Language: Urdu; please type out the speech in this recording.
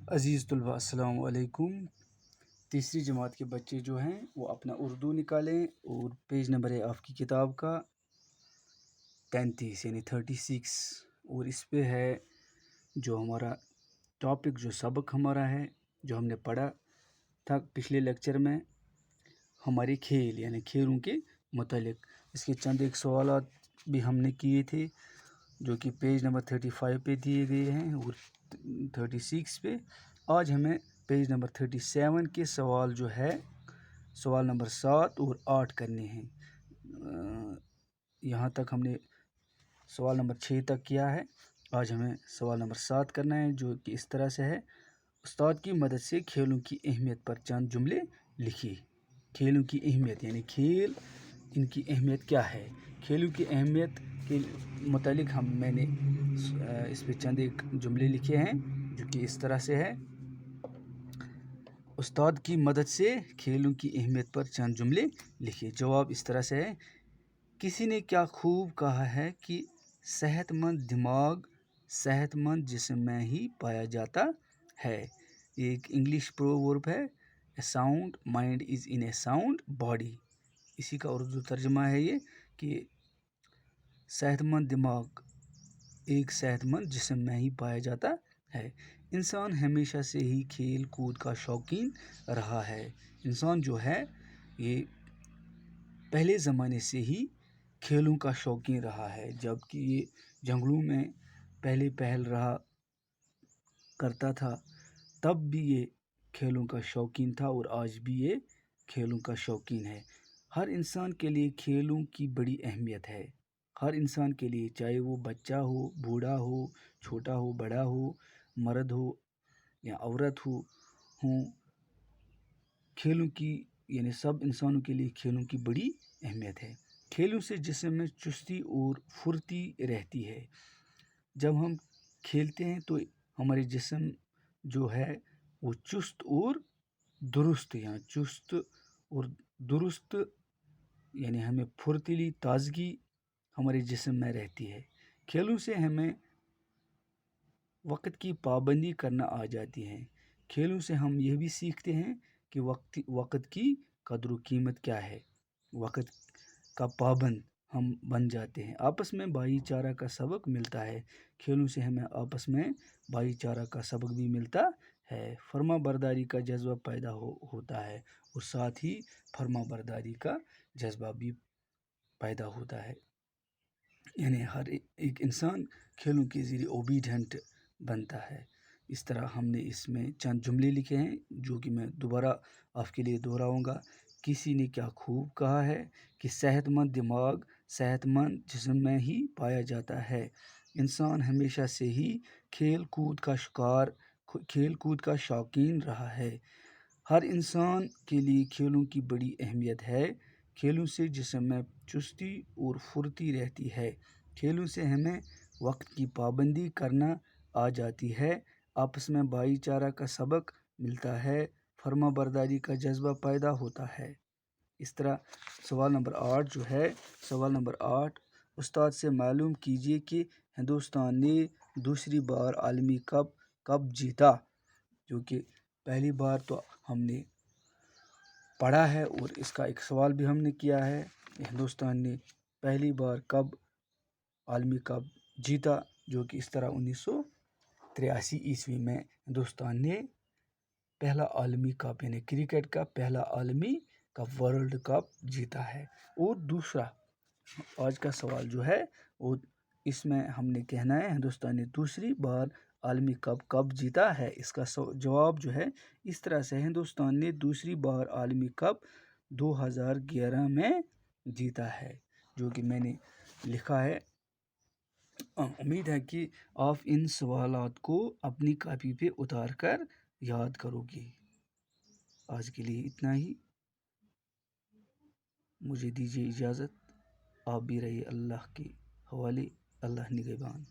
عزیز طلباء السلام علیکم۔ تیسری جماعت کے بچے جو ہیں وہ اپنا اردو نکالیں اور پیج نمبر ہے آپ کی کتاب کا 33 یعنی 36، اور اس پہ ہے جو ہمارا ٹاپک، جو سبق ہمارا ہے، جو ہم نے پڑھا تھا پچھلے لیکچر میں، ہمارے کھیل یعنی کھیلوں کے متعلق۔ اس کے چند ایک سوالات بھی ہم نے کیے تھے جو کہ پیج نمبر 35 پہ دیے گئے ہیں اور 36 پہ۔ آج ہمیں پیج نمبر 37 کے سوال جو ہے، سوال نمبر 7 اور 8 کرنے ہیں۔ یہاں تک ہم نے سوال نمبر 6 تک کیا ہے۔ آج ہمیں سوال نمبر 7 کرنا ہے جو کہ اس طرح سے ہے: استاد کی مدد سے کھیلوں کی اہمیت پر چند جملے لکھیے۔ کھیلوں کی اہمیت یعنی کھیل، ان کی اہمیت کیا ہے؟ کھیلوں کی اہمیت کے متعلق میں نے اس پہ چند ایک جملے لکھے ہیں جو کہ اس طرح سے ہے: استاد کی مدد سے کھیلوں کی اہمیت پر چند جملے لکھیے۔ جواب اس طرح سے ہے: کسی نے کیا خوب کہا ہے کہ صحت مند دماغ صحت مند جسم میں ہی پایا جاتا ہے۔ یہ ایک انگلش پروورب ہے: a sound mind is in a sound body. اسی کا اردو ترجمہ ہے یہ کہ صحت مند دماغ ایک صحت مند جسم میں ہی پایا جاتا ہے۔ انسان ہمیشہ سے ہی کھیل کود کا شوقین رہا ہے۔ انسان جو ہے یہ پہلے زمانے سے ہی کھیلوں کا شوقین رہا ہے، جبکہ یہ جنگلوں میں پہلے پہل رہا کرتا تھا، تب بھی یہ کھیلوں کا شوقین تھا اور آج بھی یہ کھیلوں کا شوقین ہے۔ ہر انسان کے لیے کھیلوں کی بڑی اہمیت ہے۔ ہر انسان کے لیے، چاہے وہ بچہ ہو، بوڑھا ہو، چھوٹا ہو، بڑا ہو، مرد ہو یا عورت ہوں، کھیلوں کی یعنی سب انسانوں کے لیے کھیلوں کی بڑی اہمیت ہے۔ کھیلوں سے جسم میں چستی اور پھرتی رہتی ہے۔ جب ہم کھیلتے ہیں تو ہمارے جسم جو ہے وہ چست اور درست یعنی ہمیں پھرتیلی تازگی ہمارے جسم میں رہتی ہے۔ کھیلوں سے ہمیں وقت کی پابندی کرنا آ جاتی ہے۔ کھیلوں سے ہم یہ بھی سیکھتے ہیں کہ وقت کی قدر و قیمت کیا ہے۔ وقت کا پابند ہم بن جاتے ہیں۔ آپس میں بھائی چارہ کا سبق ملتا ہے۔ کھیلوں سے ہمیں آپس میں بھائی چارہ کا سبق بھی ملتا ہے۔ فرما برداری کا جذبہ پیدا ہوتا ہے اور ساتھ ہی فرما برداری کا جذبہ بھی پیدا ہوتا ہے، یعنی ہر ایک انسان کھیلوں کے ذریعے اوبیڈینٹ بنتا ہے۔ اس طرح ہم نے اس میں چند جملے لکھے ہیں جو کہ میں دوبارہ آپ کے لیے دہراؤں گا۔ کسی نے کیا خوب کہا ہے کہ صحت مند دماغ صحت مند جسم میں ہی پایا جاتا ہے۔ انسان ہمیشہ سے ہی کھیل کود کا شوقین رہا ہے۔ ہر انسان کے لیے کھیلوں کی بڑی اہمیت ہے۔ کھیلوں سے جسم میں چستی اور پھرتی رہتی ہے۔ کھیلوں سے ہمیں وقت کی پابندی کرنا آ جاتی ہے۔ آپس میں بھائی چارہ کا سبق ملتا ہے۔ فرما برداری کا جذبہ پیدا ہوتا ہے۔ اس طرح سوال نمبر 8 جو ہے، سوال نمبر 8: استاد سے معلوم کیجیے کہ ہندوستان نے دوسری بار عالمی کپ کب جیتا۔ جو کہ پہلی بار تو ہم نے پڑھا ہے اور اس کا ایک سوال بھی ہم نے کیا ہے کہ ہندوستان نے پہلی بار کب عالمی کپ جیتا، جو کہ اس طرح 1983 میں ہندوستان نے پہلا عالمی کپ یعنی کرکٹ کا پہلا عالمی کپ ورلڈ کپ جیتا ہے۔ اور دوسرا آج کا سوال جو ہے وہ اس میں ہم نے کہنا ہے ہندوستان نے دوسری بار عالمی کپ کب جیتا ہے۔ اس کا جواب جو ہے اس طرح سے: ہندوستان نے دوسری بار عالمی کپ 2011 میں جیتا ہے، جو کہ میں نے لکھا ہے۔ امید ہے کہ آپ ان سوالات کو اپنی کاپی پہ اتار کر یاد کرو گے۔ آج کے لیے اتنا ہی، مجھے دیجیے اجازت۔ آپ بھی رہیے اللہ کے حوالے۔ اللہ نگہبان۔